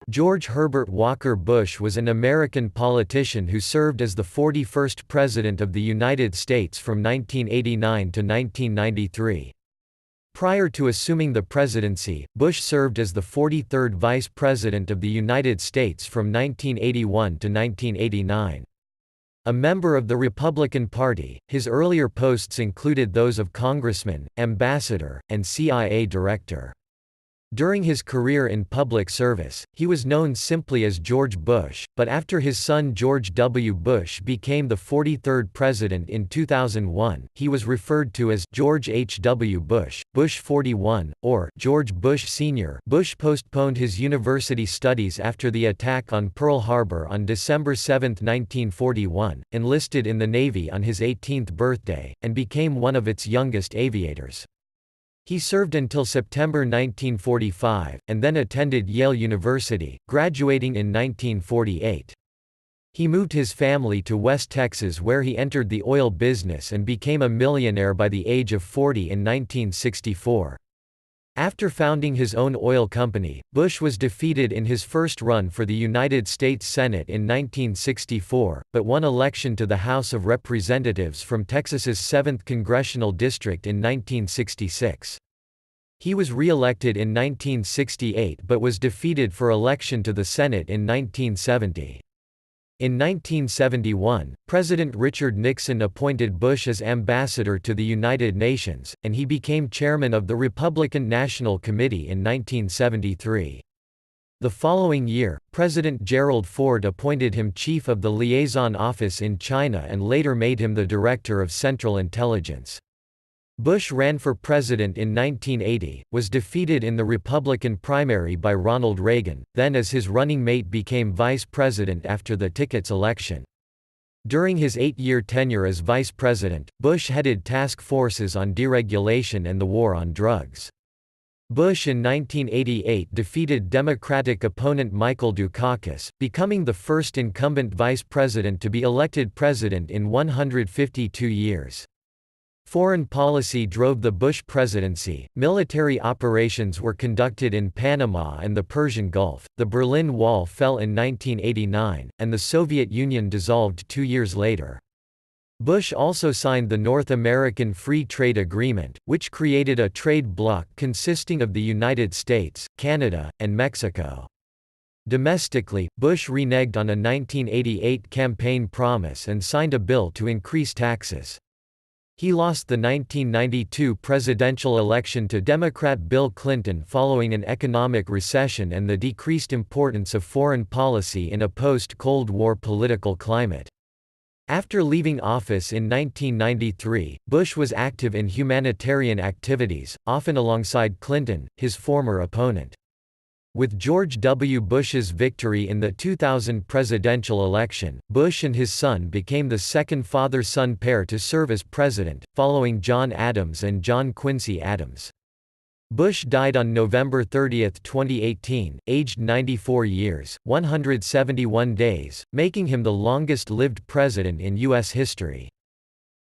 George Herbert Walker Bush was an American politician who served as the 41st President of the United States from 1989 to 1993. Prior to assuming the presidency, Bush served as the 43rd Vice President of the United States from 1981 to 1989. A member of the Republican Party, his earlier posts included those of congressman, ambassador, and CIA director. During his career in public service, he was known simply as George Bush, but after his son George W. Bush became the 43rd president in 2001, he was referred to as George H. W. Bush, Bush 41, or George Bush Sr. Bush postponed his university studies after the attack on Pearl Harbor on December 7, 1941, enlisted in the Navy on his 18th birthday, and became one of its youngest aviators. He served until September 1945, and then attended Yale University, graduating in 1948. He moved his family to West Texas where he entered the oil business and became a millionaire by the age of 40 in 1964. After founding his own oil company, Bush was defeated in his first run for the United States Senate in 1964, but won election to the House of Representatives from Texas's 7th congressional district in 1966. He was re-elected in 1968 but was defeated for election to the Senate in 1970. In 1971, President Richard Nixon appointed Bush as ambassador to the United Nations, and he became chairman of the Republican National Committee in 1973. The following year, President Gerald Ford appointed him chief of the Liaison Office in China and later made him the director of Central Intelligence. Bush ran for president in 1980, was defeated in the Republican primary by Ronald Reagan, then as his running mate became vice president after the ticket's election. During his 8-year tenure as vice president, Bush headed task forces on deregulation and the war on drugs. Bush in 1988 defeated Democratic opponent Michael Dukakis, becoming the first incumbent vice president to be elected president in 152 years. Foreign policy drove the Bush presidency. Military operations were conducted in Panama and the Persian Gulf. The Berlin Wall fell in 1989, and the Soviet Union dissolved 2 years later. Bush also signed the North American Free Trade Agreement, which created a trade bloc consisting of the United States, Canada, and Mexico. Domestically, Bush reneged on a 1988 campaign promise and signed a bill to increase taxes. He lost the 1992 presidential election to Democrat Bill Clinton following an economic recession and the decreased importance of foreign policy in a post-Cold War political climate. After leaving office in 1993, Bush was active in humanitarian activities, often alongside Clinton, his former opponent. With George W. Bush's victory in the 2000 presidential election, Bush and his son became the second father-son pair to serve as president, following John Adams and John Quincy Adams. Bush died on November 30, 2018, aged 94 years, 171 days, making him the longest-lived president in U.S. history.